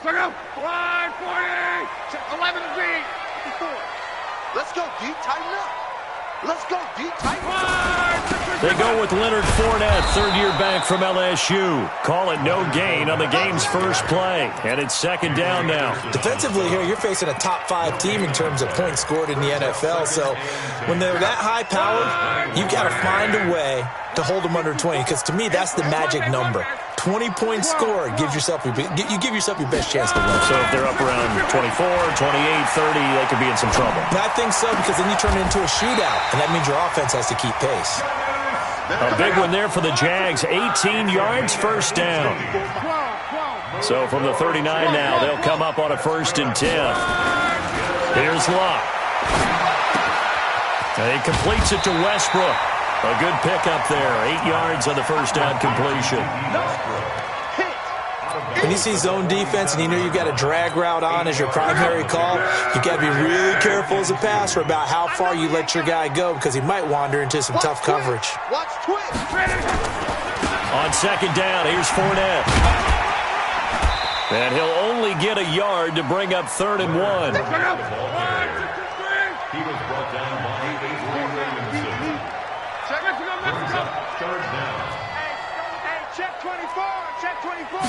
Line 40. 11 feet. Let's go deep, tighten up. Let's go deep, tighten up. They go with Leonard Fournette, third-year back from LSU. Call it no gain on the game's first play. And it's second down now. Defensively here, you're facing a top-5 team in terms of points scored in the NFL. So when they're that high-powered, you got to find a way to hold them under 20. Because to me, that's the magic number. 20-point score gives yourself you give yourself your best chance to win. So if they're up around 24, 28, 30, they could be in some trouble. And I think so, because then you turn it into a shootout, and that means your offense has to keep pace. A big one there for the Jags. 18 yards, first down. So from the 39 now, they'll come up on a 1st and 10. Here's Luck. And he completes it to Westbrook. A good pickup there. 8 yards on the first down completion. When you see zone defense and you know you've got a drag route on as your primary call, you've got to be really careful as a passer about how far you let your guy go, because he might wander into some tough coverage. On second down, here's Fournette. And he'll only get a yard to bring up 3rd and 1. He was brought down by check 24, check 24.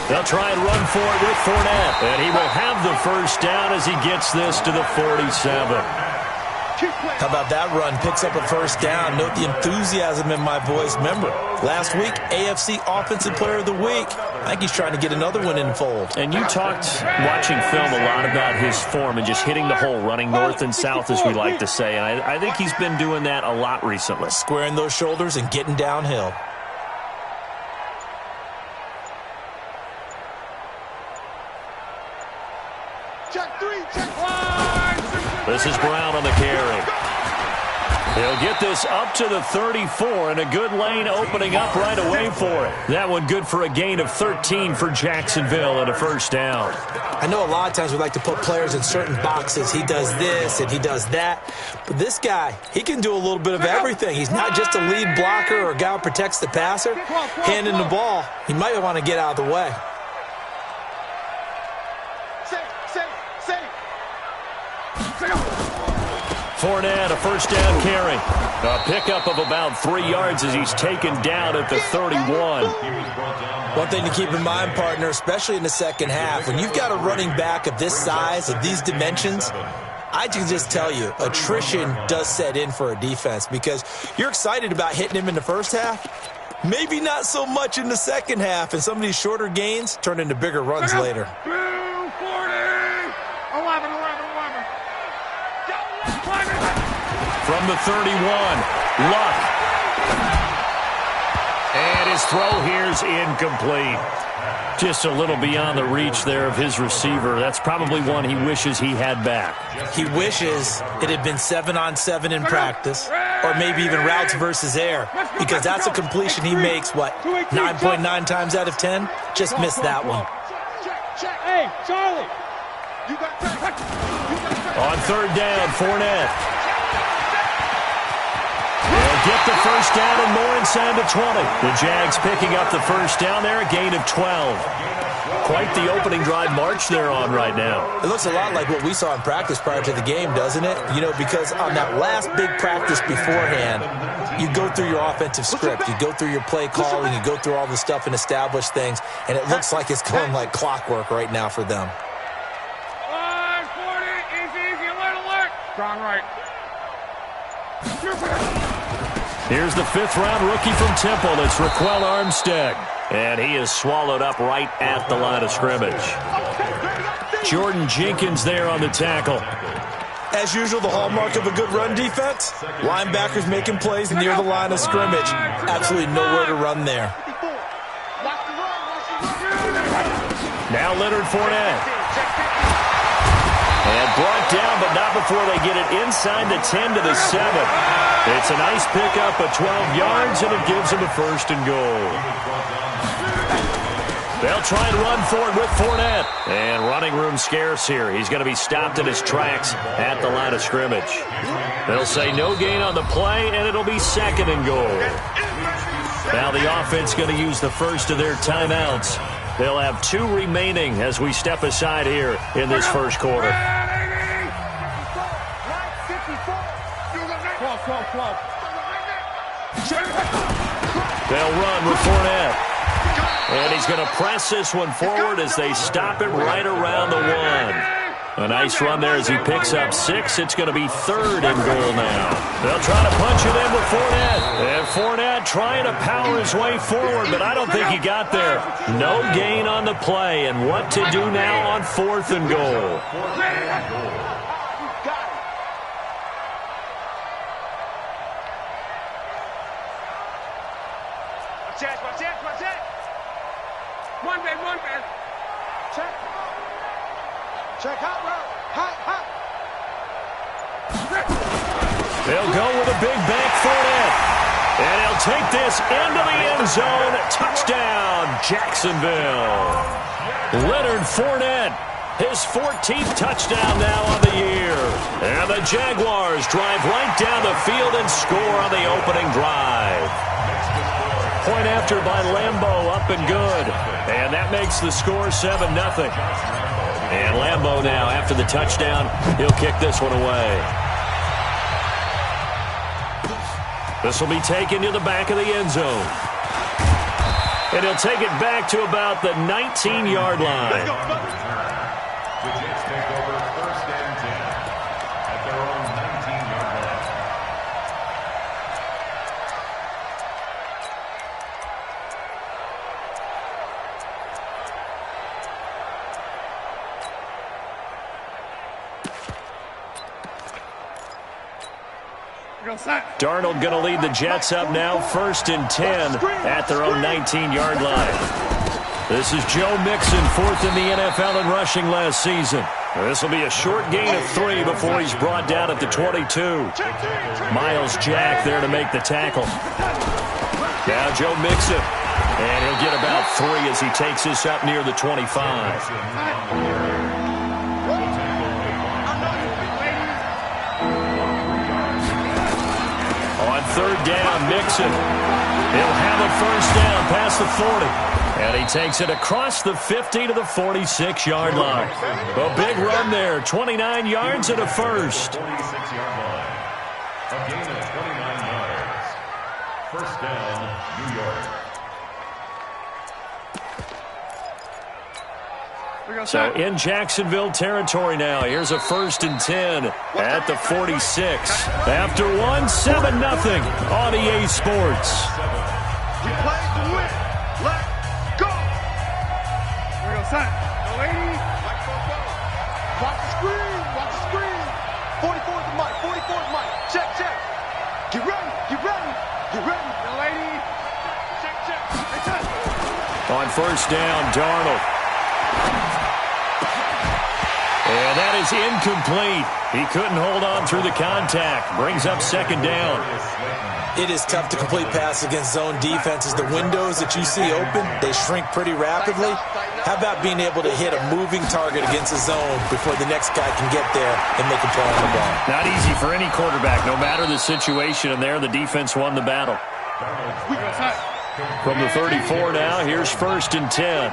They'll try and run for it with Fournette. And he will have the first down as he gets this to the 47. How about that run? Picks up a first down. Note the enthusiasm in my voice. Remember, last week, AFC Offensive Player of the Week. I think he's trying to get another one in the fold. And you talked, watching film, a lot about his form and just hitting the hole, running north and south, as we like to say. And I think he's been doing that a lot recently. Squaring those shoulders and getting downhill. This is Brown on the carry. He'll get this up to the 34, and a good lane opening up right away for it. That one good for a gain of 13 for Jacksonville and a first down. I know a lot of times we like to put players in certain boxes. He does this and he does that. But this guy, he can do a little bit of everything. He's not just a lead blocker or a guy who protects the passer. Handing the ball, he might want to get out of the way. Fournette, a first down carry. A pickup of about 3 yards as he's taken down at the 31. One thing to keep in mind, partner, especially in the second half, when you've got a running back of this size, of these dimensions, I can just tell you, attrition does set in for a defense, because you're excited about hitting him in the first half. Maybe not so much in the second half, and some of these shorter gains turn into bigger runs later. 11. From the 31, Luck. And his throw here's incomplete. Just a little beyond the reach there of his receiver. That's probably one he wishes he had back. He wishes it had been 7-on-7 in practice, or maybe even routes versus air, because that's a completion he makes, 9.9 times out of 10? Just missed that one. Hey, Charlie. On third down, Fournette. They'll get the first down and more inside the 20. The Jags picking up the first down there, a gain of 12. Quite the opening drive march they're on right now. It looks a lot like what we saw in practice prior to the game, doesn't it? You know, because on that last big practice beforehand, you go through your offensive script, you go through your play calling, you go through all the stuff and establish things, and it looks like it's going like clockwork right now for them. Strong right. Here's the fifth-round rookie from Temple. It's Raquel Armstead. And he is swallowed up right at the line of scrimmage. Jordan Jenkins there on the tackle. As usual, the hallmark of a good run defense, linebackers making plays near the line of scrimmage. Absolutely nowhere to run there. Now Leonard Fournette. And brought down, but not before they get it inside the 10 to the 7. It's a nice pickup of 12 yards, and it gives them a first and goal. They'll try and run for it with Fournette. And running room scarce here. He's going to be stopped in his tracks at the line of scrimmage. They'll say no gain on the play, and it'll be second and goal. Now the offense going to use the first of their timeouts. They'll have 2 remaining as we step aside here in this first quarter. They'll run with Fournette. And he's going to press this one forward as they stop it right around the 1. A nice run there as he picks up 6. It's going to be 3rd and goal now. They'll try to punch it in with Fournette. And Fournette trying to power his way forward, but I don't think he got there. No gain on the play. And what to do now on 4th and goal? One man. Check. Check out route. Hot. They'll go with a big bank Fournette. And he'll take this into the end zone. Touchdown, Jacksonville. Leonard Fournette, his 14th touchdown now on the year. And the Jaguars drive right down the field and score on the opening drive. Point after by Lambeau, up and good. And that makes the score 7-0. And Lambeau now, after the touchdown, he'll kick this one away. This will be taken to the back of the end zone. And he'll take it back to about the 19-yard line. The Jets take over 1st and 10 at their own 19-yard line. Darnold going to lead the Jets up now, 1st and 10 at their own 19-yard line. This is Joe Mixon, 4th in the NFL in rushing last season. This will be a short gain of 3 before he's brought down at the 22. Miles Jack there to make the tackle. Now Joe Mixon, and he'll get about 3 as he takes this up near the 25. On 3rd down, Mixon. He'll have a 1st down past the 40. And he takes it across the 50 to the 46-yard line. A big run there, 29 yards and a 1st. 46-yard line. A gain of 29 yards. 1st down, New York. So in Jacksonville territory now. Here's a 1st and 10 at the 46. After 1, 7-0 on EA Sports. We play to win. Let's go. Here we go, son. The lady. Watch the screen. Watch the screen. 44's the mic. 44's mic. Check. Get ready. Get ready. The lady. Check. Hey, son. On 1st down, Darnold. And that is incomplete. He couldn't hold on through the contact. Brings up 2nd down. It is tough to complete passes against zone defenses. The windows that you see open, they shrink pretty rapidly. How about being able to hit a moving target against a zone before the next guy can get there and make a play on the ball? Not easy for any quarterback, no matter the situation. And there, the defense won the battle. From the 34 now, here's 1st and 10.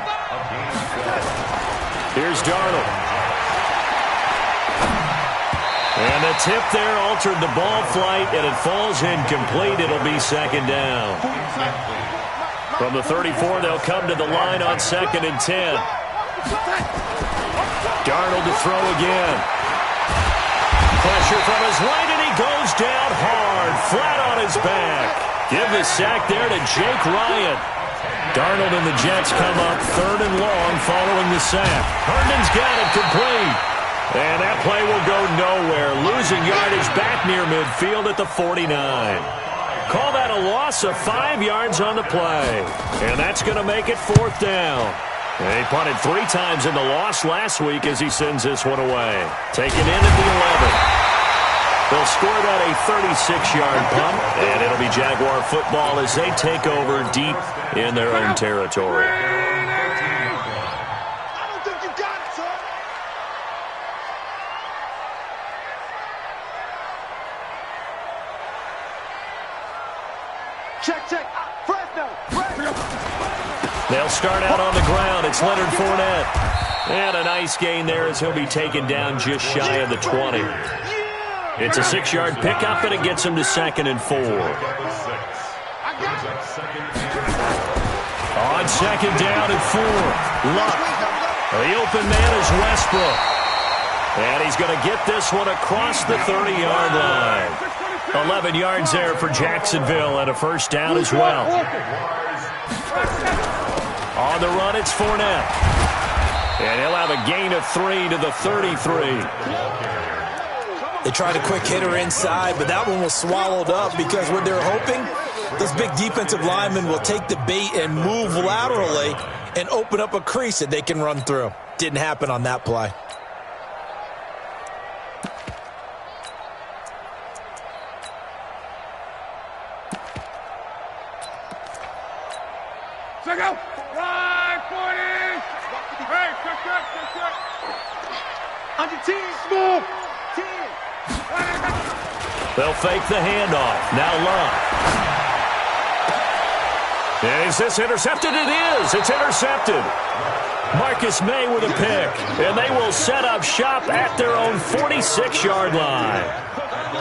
Here's Darnold. And the tip there altered the ball flight, and it falls incomplete. It'll be 2nd down. From the 34, they'll come to the line on 2nd and 10. Darnold to throw again. Pressure from his right, and he goes down hard, flat on his back. Give the sack there to Jake Ryan. Darnold and the Jets come up 3rd and long following the sack. Herndon's got it complete. And that play will go nowhere. Losing yardage back near midfield at the 49. Call that a loss of 5 yards on the play. And that's going to make it 4th down. He punted 3 times in the loss last week as he sends this one away. Taken in at the 11. They'll score that a 36-yard punt, and it'll be Jaguar football as they take over deep in their own territory. I don't think you got it, son. Check. Fresno. They'll They'll start out on the ground. It's Leonard Fournette. And a nice gain there as he'll be taken down just shy of the 20. It's a 6-yard pickup, and it gets him to 2nd and 4. On 2nd down and 4. Luck. The open man is Westbrook. And he's going to get this one across the 30-yard line. 11 yards there for Jacksonville and a first down as well. On the run, it's Fournette. And he'll have a gain of 3 to the 33. They tried a quick hitter inside, but that one was swallowed up because what they're hoping, those big defensive linemen will take the bait and move laterally and open up a crease that they can run through. Didn't happen on that play. Check out. Right, 40. Hey, check. On your team, smooth. 10. They'll fake the handoff. Now Luck. Is this intercepted? It is. It's intercepted. Marcus May with a pick. And they will set up shop at their own 46-yard line.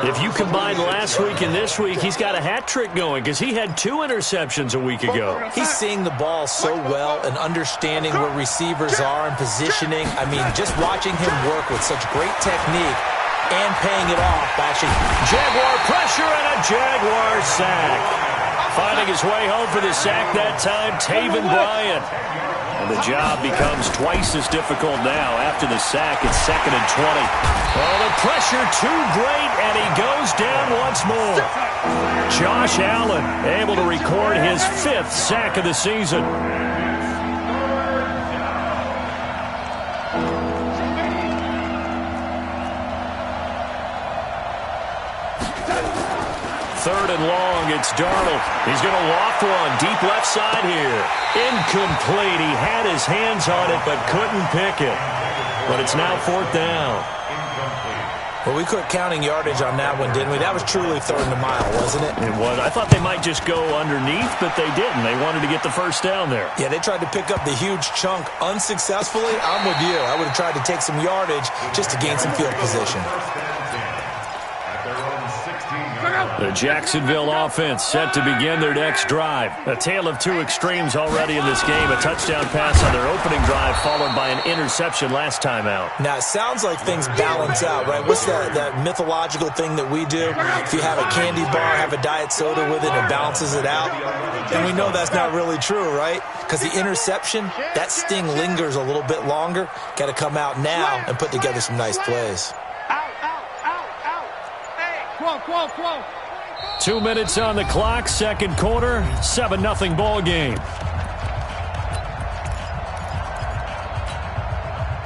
If you combine last week and this week, he's got a hat trick going because he had 2 interceptions a week ago. He's seeing the ball so well and understanding where receivers are and positioning. I mean, just watching him work with such great technique and paying it off. Actually, Jaguar pressure and a Jaguar sack. Finding his way home for the sack that time, Taven Bryan. And the job becomes twice as difficult now. After the sack, it's 2nd and 20. Oh, the pressure too great, and he goes down once more. Josh Allen able to record his 5th sack of the season. Third and long, it's Darnold. He's going to loft one, deep left side here. Incomplete. He had his hands on it, but couldn't pick it. But it's now 4th down. Well, we quit counting yardage on that one, didn't we? That was truly 3rd and a mile, wasn't it? It was. I thought they might just go underneath, but they didn't. They wanted to get the first down there. Yeah, they tried to pick up the huge chunk unsuccessfully. I'm with you. I would have tried to take some yardage just to gain some field position. The Jacksonville offense set to begin their next drive. A tale of 2 extremes already in this game. A touchdown pass on their opening drive followed by an interception last time out. Now, it sounds like things balance out, right? What's that mythological thing that we do? If you have a candy bar, have a diet soda with it, it balances it out. And we know that's not really true, right? Because the interception, that sting lingers a little bit longer. Got to come out now and put together some nice plays. Quo. 2 minutes on the clock, 2nd quarter, 7-0 ball game.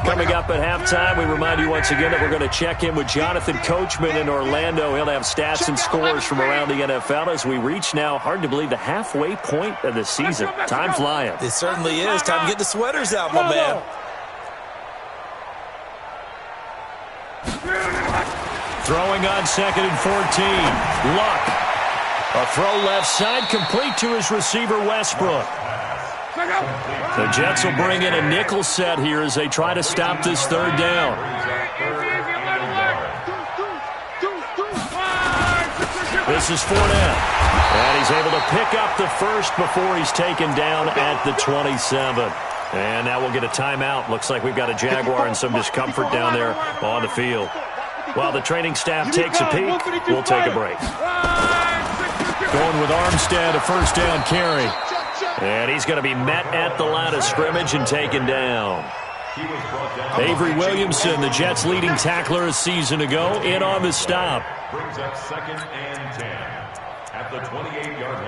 Coming up at halftime, we remind you once again that we're going to check in with Jonathan Coachman in Orlando. He'll have stats and scores from around the NFL as we reach now, hard to believe, the halfway point of the season. Time flying. It certainly is. Time to get the sweaters out, my man. Throwing on 2nd and 14. Luck. A throw left side complete to his receiver, Westbrook. The Jets will bring in a nickel set here as they try to stop this 3rd down. This is Fournette. And he's able to pick up the first before he's taken down at the 27. And now we'll get a timeout. Looks like we've got a Jaguar and some discomfort down there on the field. While the training staff takes a peek, we'll take a break. Going with Armstead, a first down carry. And he's going to be met at the line of scrimmage and taken down. Avery Williamson, the Jets' leading tackler a season ago, in on the stop. Brings up 2nd and 10 at the 28-yard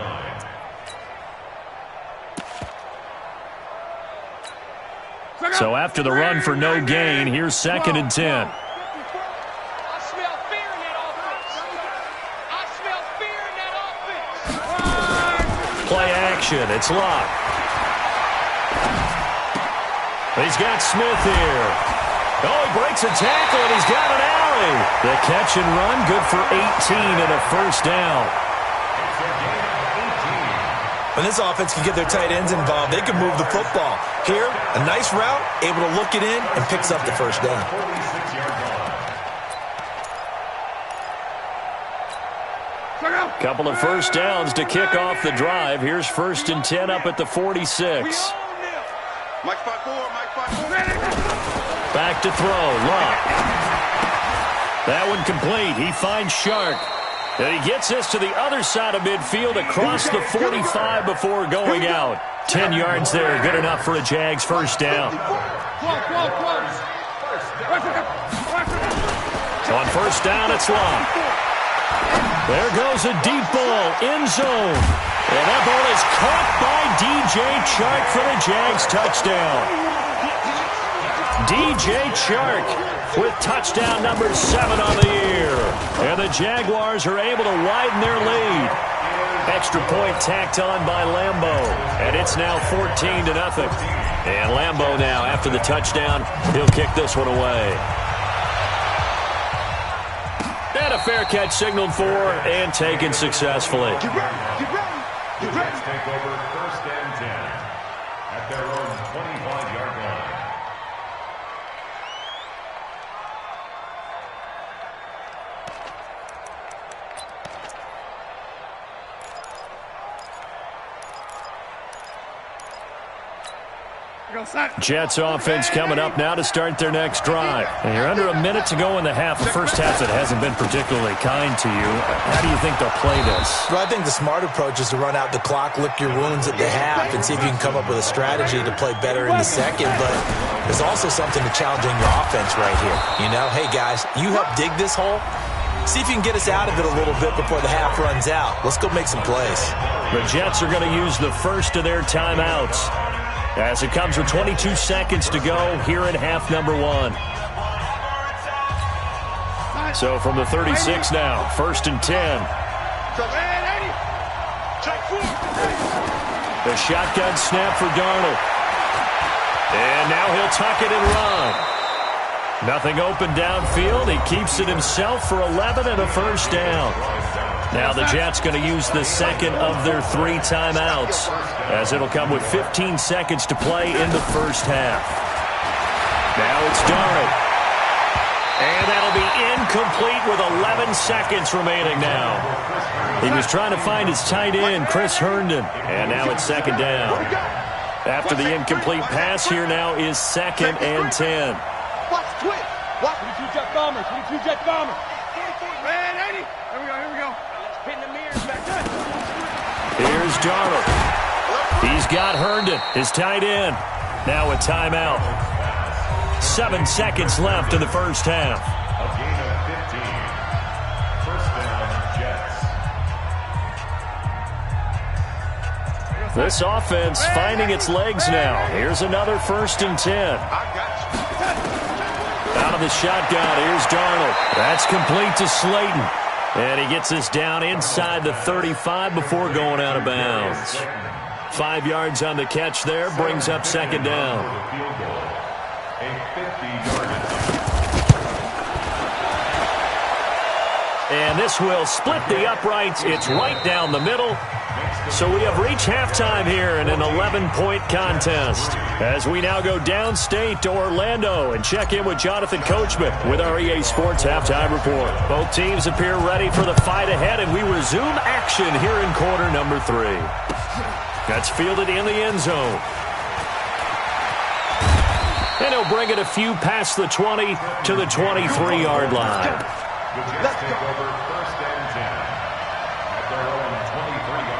line. So after the run for no gain, here's 2nd and 10. Play action. It's Luck. He's got Smith here. Oh, he breaks a tackle, and he's got an alley. The catch and run, good for 18 and a first down. When this offense can get their tight ends involved, they can move the football. Here, a nice route, able to look it in, and picks up the first down. Couple of first downs to kick off the drive. Here's 1st and 10 up at the 46. Back to throw. Luck. That one complete. He finds Shark. And he gets this to the other side of midfield across the 45 before going out. 10 yards there. Good enough for a Jags first down. On first down, it's Luck. There goes a deep ball, end zone. And that ball is caught by DJ Chark for the Jags touchdown. DJ Chark with touchdown number 7 on the year. And the Jaguars are able to widen their lead. Extra point tacked on by Lambo. And it's now 14-0. And Lambo now, after the touchdown, he'll kick this one away. And a fair catch signaled for and taken successfully. Get ready, get ready, get ready. Jets take over 1st and 10 at their own 25-yard line. Jets offense coming up now to start their next drive. And you're under a minute to go in the half. The first half that hasn't been particularly kind to you. How do you think they'll play this? Well, I think the smart approach is to run out the clock, lick your wounds at the half, and see if you can come up with a strategy to play better in the second. But there's also something to challenging your offense right here. You know, hey, guys, you help dig this hole. See if you can get us out of it a little bit before the half runs out. Let's go make some plays. The Jets are going to use the first of their timeouts, as it comes with 22 seconds to go here in half number 1. So from the 36 now, 1st and 10. The shotgun snap for Darnold. And now he'll tuck it and run. Nothing open downfield. He keeps it himself for 11 and a first down. Now the Jets going to use the second of their 3 timeouts, as it'll come with 15 seconds to play in the first half. Now it's Darnold. And that'll be incomplete with 11 seconds remaining now. He was trying to find his tight end, Chris Herndon. And now it's 2nd down. After the incomplete pass, here now is 2nd and 10. Watch the twist. Watch the 2 jet bombers. 2 jet bombers. Man, 80. Here we go, here we go. Hitting the mirrors back there. Here's Darnold. He's got Herndon, his tight end. Now a timeout. 7 seconds left in the first half. A gain of 15. First down, Jets. This offense finding its legs now. Here's another 1st and 10. Out of the shotgun, here's Darnold. That's complete to Slayton. And he gets this down inside the 35 before going out of bounds. 5 yards on the catch there, brings up 2nd down. And this will split the uprights. It's right down the middle. So we have reached halftime here in an 11-point contest, as we now go downstate to Orlando and check in with Jonathan Coachman with our EA Sports Halftime Report. Both teams appear ready for the fight ahead, and we resume action here in quarter number 3. That's fielded in the end zone. And he'll bring it a few past the 20 to the 23-yard line. Let's take over 1st and 10 at their own 23-yard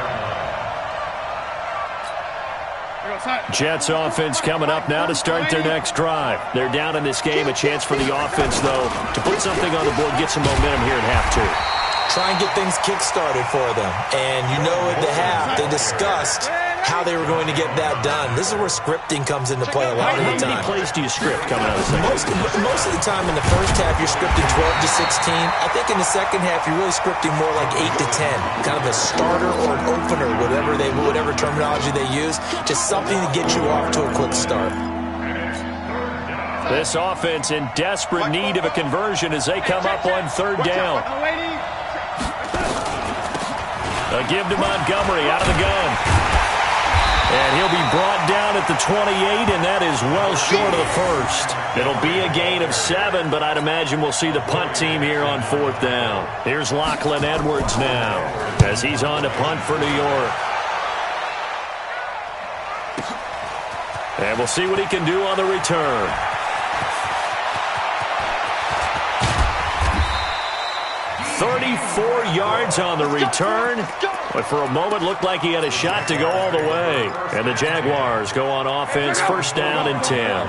line. Jets offense coming up now to start their next drive. They're down in this game. A chance for the offense, though, to put something on the board, get some momentum here at half 2. Try and get things kick-started for them. And you know at the half, they discussed how they were going to get that done. This is where scripting comes into play a lot of the time. How many plays do you script coming out of the second? Most of the time in the first half, you're scripting 12 to 16. I think in the second half, you're really scripting more like 8 to 10. Kind of a starter or an opener, whatever terminology they use. Just something to get you off to a quick start. This offense in desperate need of a conversion as they come up on 3rd down. A give to Montgomery out of the gun. And he'll be brought down at the 28, and that is well short of the first. It'll be a gain of 7, but I'd imagine we'll see the punt team here on 4th down. Here's Lachlan Edwards now as he's on to punt for New York. And we'll see what he can do on the return. "34 yards on the return, but for a moment looked like he had a shot to go all the way. And the Jaguars go on offense, 1st down and 10.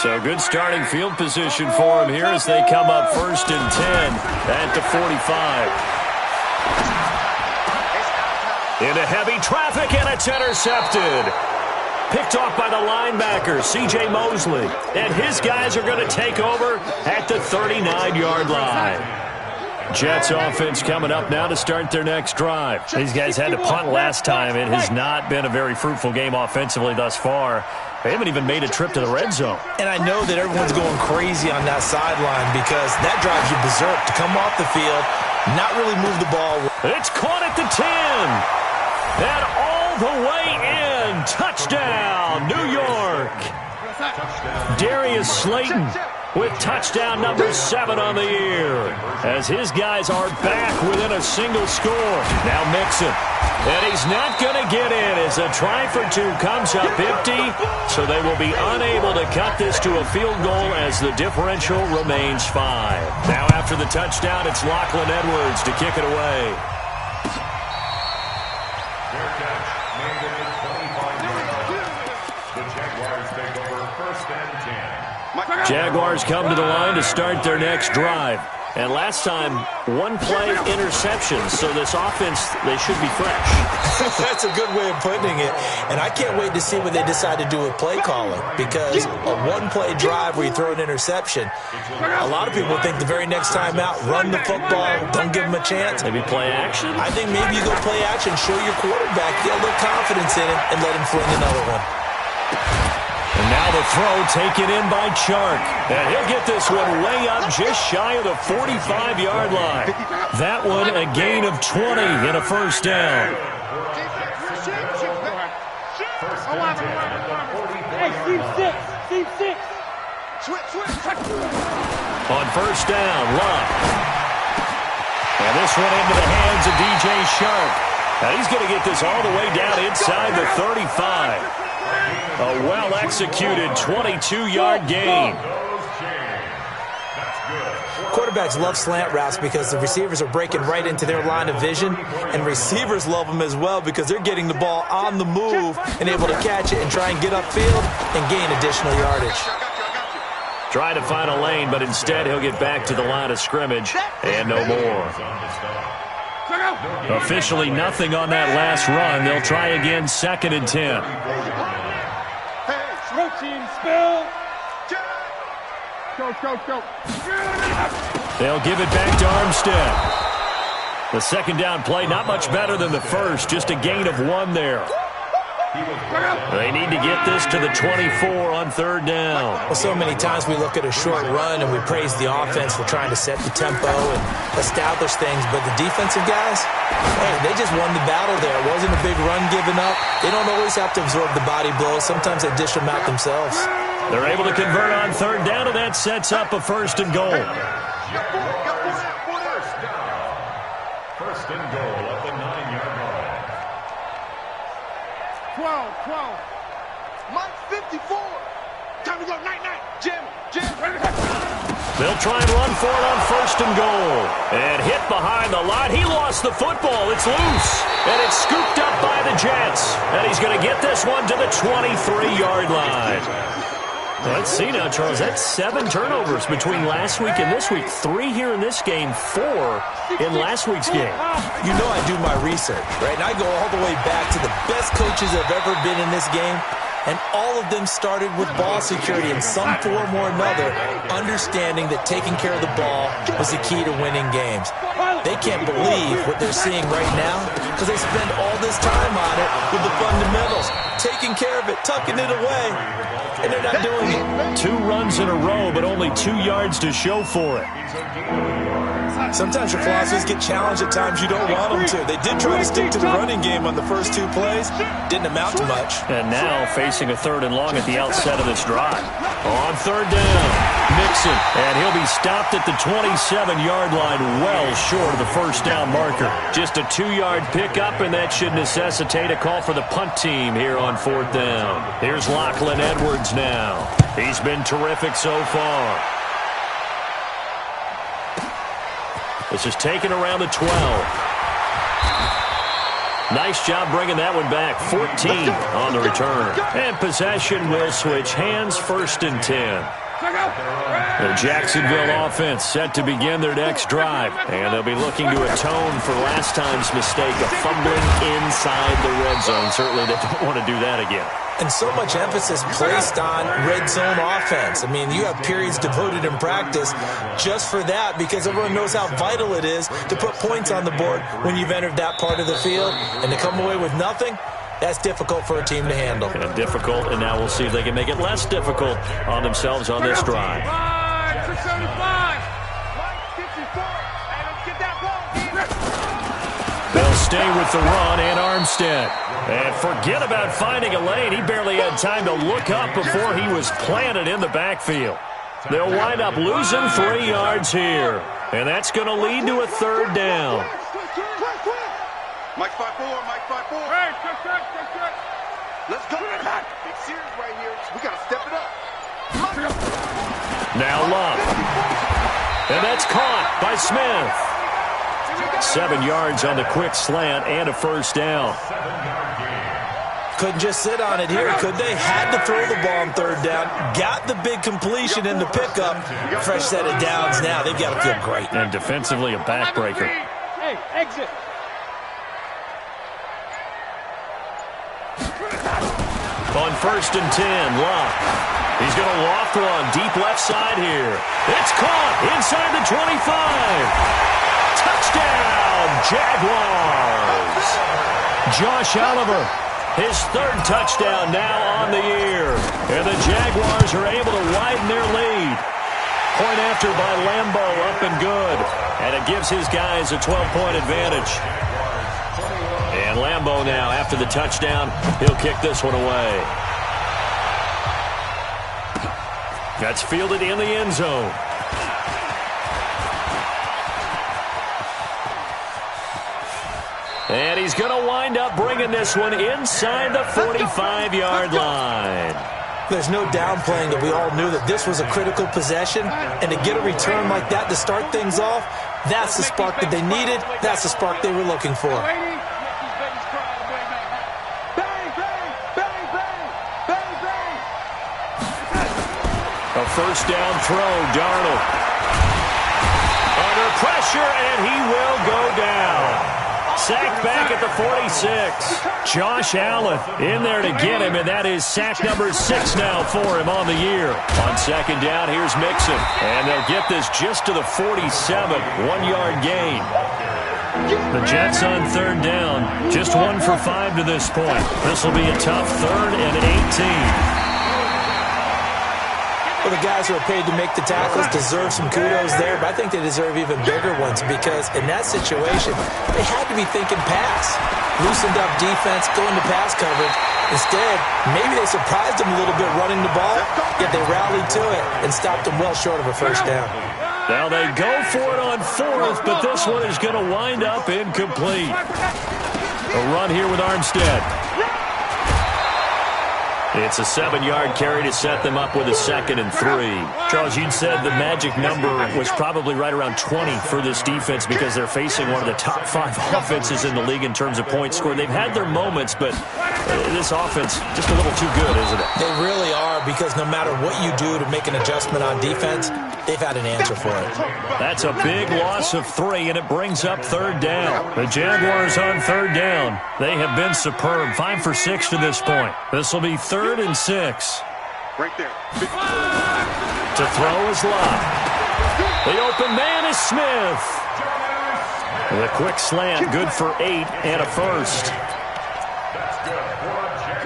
So good starting field position for him here as they come up 1st and 10 at the 45. Into heavy traffic, and it's intercepted. Picked off by the linebacker, C.J. Mosley. And his guys are going to take over at the 39-yard line. Jets offense coming up now to start their next drive. These guys had to punt last time. It has not been a very fruitful game offensively thus far. They haven't even made a trip to the red zone. And I know that everyone's going crazy on that sideline because that drives you berserk to come off the field, not really move the ball. It's caught at the 10. And all the way in. Touchdown, New York. Darius Slayton with touchdown number 7 on the year, as his guys are back within a single score. Now Mixon, and he's not going to get in as a try for 2 comes up empty, so they will be unable to cut this to a field goal as the differential remains 5. Now after the touchdown, it's Lachlan Edwards to kick it away. Fair catch, made it at 25 yards. The Jaguars take over 1st and 10. Jaguars come to the line to start their next drive. And last time, 1-play interception, so this offense, they should be fresh. That's a good way of putting it. And I can't wait to see what they decide to do with play calling, because a 1-play drive where you throw an interception, a lot of people think the very next time out, run the football, don't give them a chance. Maybe play action? I think maybe you go play action, show your quarterback, get a little confidence in it, and let him fling another one. And now the throw taken in by Chark. And he'll get this one way up just shy of the 45-yard line. That one a gain of 20 and a 1st down. Hey, Steve 6. On 1st down, Love. And this one into the hands of DJ Chark. Now he's going to get this all the way down inside the 35. A well-executed 22-yard gain. Quarterbacks love slant routes because the receivers are breaking right into their line of vision, and receivers love them as well because they're getting the ball on the move and able to catch it and try and get upfield and gain additional yardage. Try to find a lane, but instead he'll get back to the line of scrimmage and no more. Officially nothing on that last run. They'll try again 2nd and 10. Team spill. Go. They'll give it back to Armstead. The 2nd down play, not much better than the first, just a gain of 1 there. They need to get this to the 24 on 3rd down. Well, so many times we look at a short run and we praise the offense for trying to set the tempo and establish things, but the defensive guys, hey, they just won the battle there. It wasn't a big run given up. They don't always have to absorb the body blows. Sometimes they dish them out themselves. They're able to convert on 3rd down, and that sets up a 1st and goal. 1st and goal at the 9-yard line. 12. Mike 54. Time to go. Night. Jim. They'll try and run for it on 1st and goal. And hit behind the line. He lost the football. It's loose. And it's scooped up by the Jets. And he's going to get this one to the 23-yard line. Let's see now, Charles. That's 7 turnovers between last week and this week. 3 here in this game, 4 in last week's game. You know I do my research, right? And I go all the way back to the best coaches that have ever been in this game. And all of them started with ball security in some form or another, understanding that taking care of the ball was the key to winning games. They they can't believe what they're seeing right now because they spend all this time on it with the fundamentals, taking care of it, tucking it away, and they're not doing it. 2 runs in a row, but only 2 yards to show for it. Sometimes your philosophies get challenged at times you don't want them to. They did try to stick to the running game on the first 2 plays. Didn't amount to much. And now facing a 3rd and long at the outset of this drive. On 3rd down, Mixon. And he'll be stopped at the 27-yard line, well short of the first down marker. Just a 2-yard pickup, and that should necessitate a call for the punt team here on 4th down. Here's Lachlan Edwards now. He's been terrific so far. This is taken around the 12. Nice job bringing that one back. 14 on the return. And possession will switch hands, 1st and 10. The Jacksonville offense set to begin their next drive. And they'll be looking to atone for last time's mistake of fumbling inside the red zone. Certainly they don't want to do that again. And so much emphasis placed on red zone offense. I mean, you have periods devoted in practice just for that because everyone knows how vital it is to put points on the board when you've entered that part of the field. And to come away with nothing, that's difficult for a team to handle. And difficult, and now we'll see if they can make it less difficult on themselves on this drive. They'll stay with the run and Armstead. And forget about finding a lane. He barely had time to look up before he was planted in the backfield. They'll wind up losing 3 yards here. And that's going to lead to a 3rd down. Mike 5-4, Mike 5-4. Hey, check. Let's go. Big series right here. We got to step it up. Now Love. And that's caught by Smith. 7 yards on the quick slant and a 1st down. Couldn't just sit on it here, could they? Had to throw the ball on 3rd down. Got the big completion in the pickup. Fresh set of downs now. They've got to feel great. And defensively a backbreaker. Hey, exit. On 1st and 10, Love. He's going to loft one deep left side here. It's caught inside the 25. Touchdown, Jaguars. Josh Oliver, his 3rd touchdown now on the year. And the Jaguars are able to widen their lead. Point after by Lambo, up and good. And it gives his guys a 12-point advantage. And Lambo now, after the touchdown, he'll kick this one away. That's fielded in the end zone. And he's going to wind up bringing this one inside the 45-yard line. There's no downplaying that we all knew that this was a critical possession, and to get a return like that to start things off, that's the spark that they needed. That's the spark they were looking for. A 1st down throw, Darnold. Under pressure, and he will go down. Sacked back at the 46. Josh Allen in there to get him, and that is sack number 6 now for him on the year. On 2nd down, here's Mixon. And they'll get this just to the 47, 1-yard gain. The Jets on 3rd down, just 1 for 5 to this point. This will be a tough 3rd and 18. Well, the guys who are paid to make the tackles deserve some kudos there, but I think they deserve even bigger ones because in that situation, they had to be thinking pass. Loosened up defense, going to pass coverage. Instead, maybe they surprised them a little bit running the ball, yet they rallied to it and stopped them well short of a 1st down. Now they go for it on 4th, but this one is going to wind up incomplete. A run here with Armstead. It's a 7-yard carry to set them up with a 2nd and 3. Charles, you'd said the magic number was probably right around 20 for this defense because they're facing one of the top 5 offenses in the league in terms of points scored. They've had their moments, but this offense just a little too good, isn't it? They really are because no matter what you do to make an adjustment on defense, they've had an answer for it. That's a big loss of 3, and it brings up 3rd down. The Jaguars on 3rd down. They have been superb. 5 for 6 to this point. This will be 3rd and 6. Right there. To throw is Love. The open man is Smith. The quick slant, good for 8 and a first.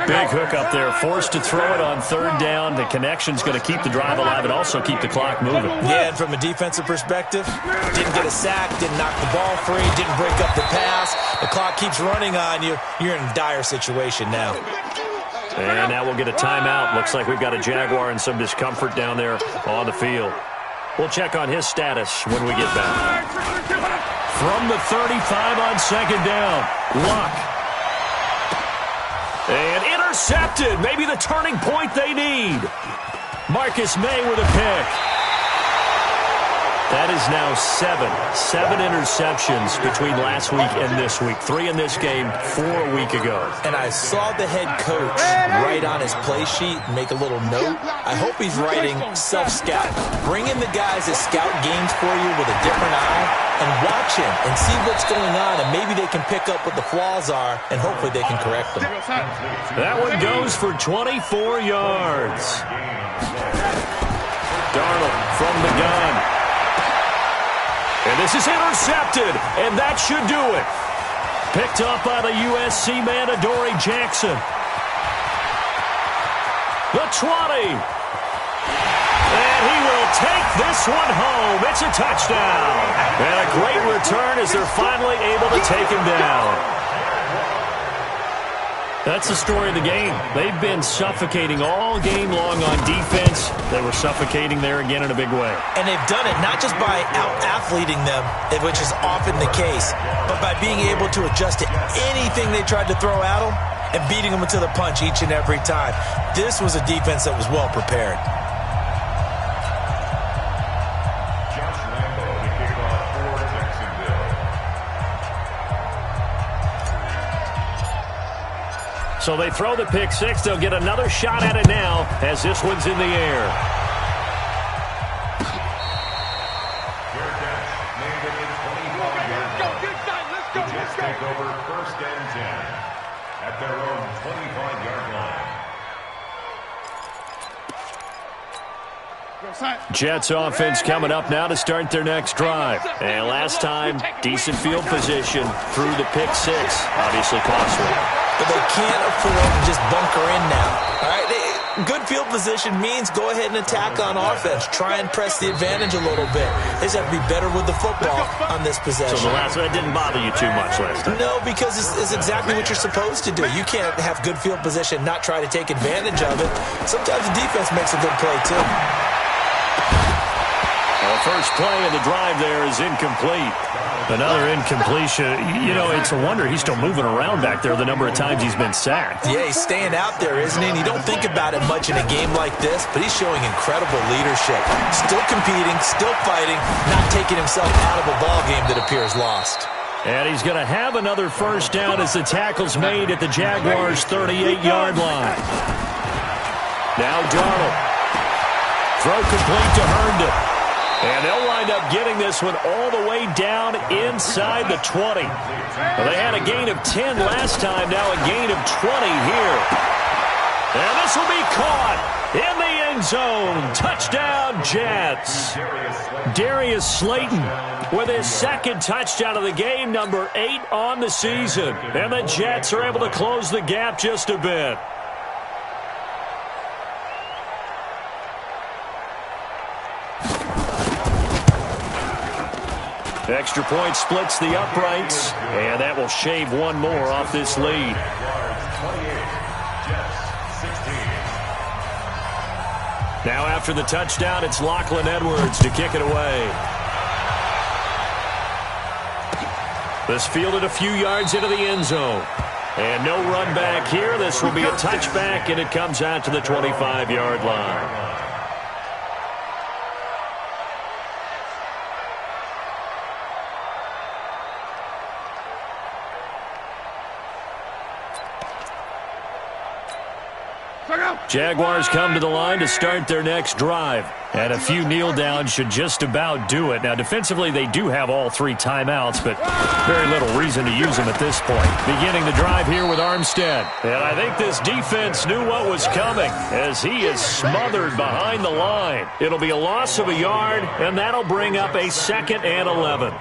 Big hook up there, forced to throw it on third down. The connection's going to keep the drive alive and also keep the clock moving. Yeah, and from a defensive perspective, didn't get a sack, didn't knock the ball free, didn't break up the pass. The clock keeps running on you. You're in a dire situation now. And now we'll get a timeout. Looks like we've got a Jaguar in some discomfort down there on the field. We'll check on his status when we get back. From the 35 on second down, Luck. And intercepted. Maybe the turning point they need. Marcus May with a pick. That is now 7 interceptions between last week and this week. 3 in this game, 4 a week ago. And I saw the head coach write on his play sheet and make a little note. I hope he's writing self-scout. Bring in the guys that scout games for you with a different eye and watch him and see what's going on, and maybe they can pick up what the flaws are, and hopefully they can correct them. That one goes for 24 yards. Darnold from the gun. And this is intercepted, and that should do it. Picked up by the USC man, Adoree Jackson. The 20. And he will take this one home. It's a touchdown. And a great return as they're finally able to take him down. That's the story of the game. They've been suffocating all game long on defense. They were suffocating there again in a big way. And they've done it not just by out-athleting them, which is often the case, but by being able to adjust to anything they tried to throw at them and beating them to the punch each and every time. This was a defense that was well prepared. So they throw the pick six. They'll get another shot at it now as this one's in the air. Let's take over first and 10 at their own 25-yard line. Jets offense coming up now to start their next drive. And last time, decent field position through the pick six. Obviously costly. But they can't afford to just bunker in now. All right, good field position means go ahead and attack on offense. Try and press the advantage a little bit. They just have to be better with the football on this possession. So the last one didn't bother you too much last time? No, because it's exactly what you're supposed to do. You can't have good field position, not try to take advantage of it. Sometimes the defense makes a good play, too. The first play of the drive there is incomplete. Another incompletion. You know, it's a wonder he's still moving around back there the number of times he's been sacked. Yeah, he's staying out there, isn't he? And you don't think about it much in a game like this, but he's showing incredible leadership. Still competing, still fighting, not taking himself out of a ball game that appears lost. And he's going to have another first down as the tackle's made at the Jaguars' 38-yard line. Now Darnold. Throw complete to Herndon. And they'll wind up getting this one all the way down inside the 20. Well, they had a gain of 10 last time, now a gain of 20 here. And this will be caught in the end zone. Touchdown, Jets. Darius Slayton with his second touchdown of the game, number 8 on the season. And the Jets are able to close the gap just a bit. Extra point splits the uprights, and that will shave one more off this lead. Now after the touchdown, it's Lachlan Edwards to kick it away. This fielded a few yards into the end zone. And no run back here. This will be a touchback, and it comes out to the 25-yard line. Jaguars come to the line to start their next drive. And a few kneel downs should just about do it. Now, defensively, they do have all 3 timeouts, but very little reason to use them at this point. Beginning the drive here with Armstead. And I think this defense knew what was coming as he is smothered behind the line. It'll be a loss of a yard, and that'll bring up a 2nd and 11.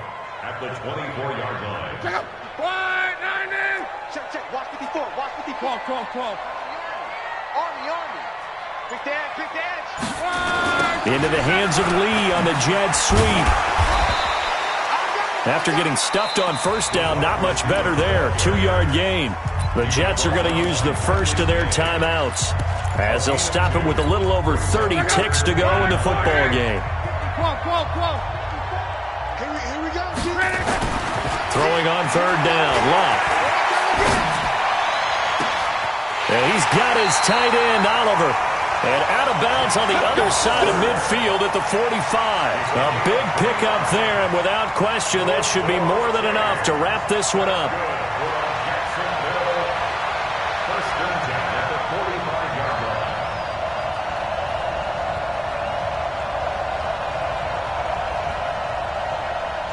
the 24-yard line. Check up. Quiet, 90. Check. Watch 54. Watch 54. 12. Army. Big dance. Into the hands of Lee on the jet sweep. After getting stuffed on first down, not much better there. 2-yard gain. The Jets are going to use the first of their timeouts, as they'll stop it with a little over 30 ticks to go in the football game. 12. Here we go. Throwing on third down, Locke. And he's got his tight end, Oliver. And out of bounds on the other side of midfield at the 45. A big pickup there, and without question, that should be more than enough to wrap this one up. First and 10 at the 45-yard line.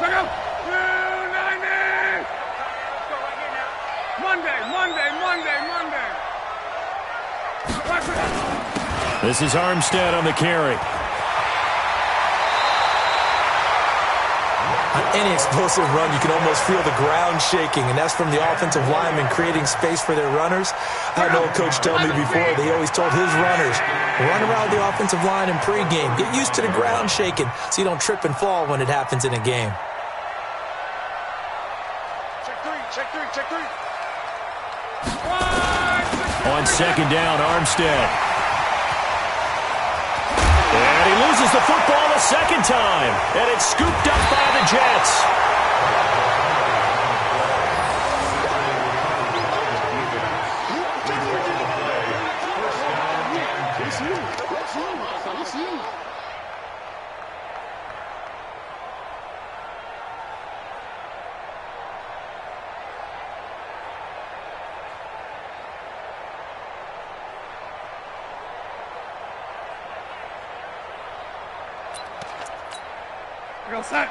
Check up. 290. Let's go right here now. Monday. Watch it. This is Armstead on the carry. On any explosive run, you can almost feel the ground shaking, and that's from the offensive linemen creating space for their runners. I had an old coach tell me before, they always told his runners, run around the offensive line in pregame. Get used to the ground shaking so you don't trip and fall when it happens in a game. Check three. On second down, Armstead. And he loses the football a second time. And it's scooped up by the Jets.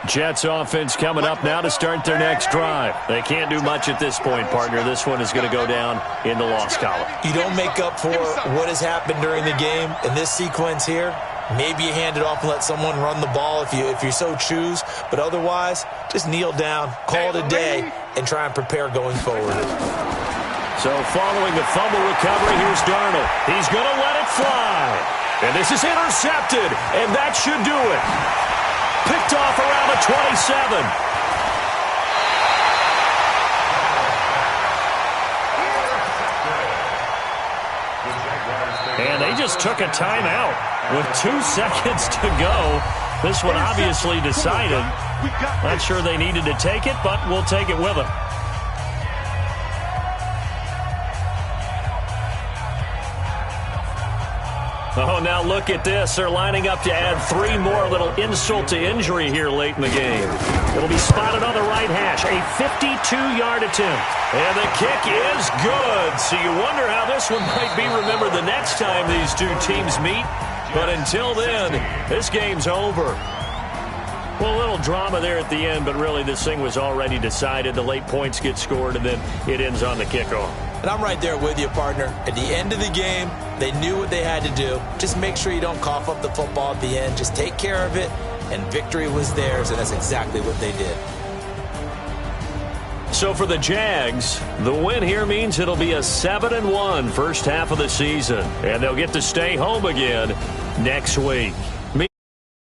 Jets offense coming up now to start their next drive. They can't do much at this point, partner. This one is going to go down in the loss column. You don't make up for what has happened during the game in this sequence here. Maybe you hand it off and let someone run the ball if you so choose. But otherwise, just kneel down, call it a day, and try and prepare going forward. So following the fumble recovery, here's Darnold. He's going to let it fly. And this is intercepted, and that should do it. Picked off around the 27. And they just took a timeout with 2 seconds to go. This one obviously decided. Not sure they needed to take it, but we'll take it with them. Oh, now look at this. They're lining up to add 3 more, little insult to injury here late in the game. It'll be spotted on the right hash. A 52-yard attempt. And the kick is good. So you wonder how this one might be remembered the next time these two teams meet. But until then, this game's over. Well, a little drama there at the end, but really this thing was already decided. The late points get scored, and then it ends on the kickoff. And I'm right there with you, partner. At the end of the game, they knew what they had to do. Just make sure you don't cough up the football at the end. Just take care of it, and victory was theirs, and that's exactly what they did. So for the Jags, the win here means it'll be a 7-1 first half of the season, and they'll get to stay home again next week.